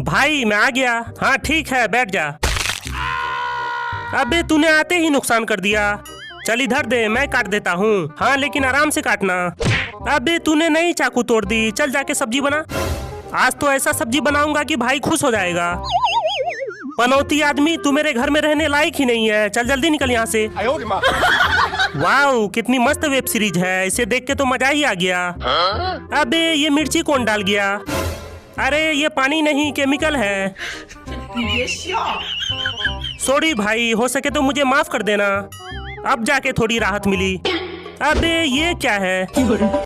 भाई मैं आ गया। हाँ ठीक है, बैठ जा। अबे तूने आते ही नुकसान कर दिया। चल इधर दे, मैं काट देता हूँ। हाँ लेकिन आराम से काटना। अबे तूने नई चाकू तोड़ दी। चल जाके सब्जी बना। आज तो ऐसा सब्जी बनाऊंगा कि भाई खुश हो जाएगा। पनौती आदमी, तू मेरे घर में रहने लायक ही नहीं है। चल जल्दी निकल यहाँ से। वाओ कितनी मस्त वेब सीरीज है, इसे देख के तो मजा ही आ गया। अबे ये मिर्ची कौन डाल गया? अरे ये पानी नहीं, केमिकल है। सॉरी भाई, हो सके तो मुझे माफ कर देना। अब जाके थोड़ी राहत मिली। अबे ये क्या है?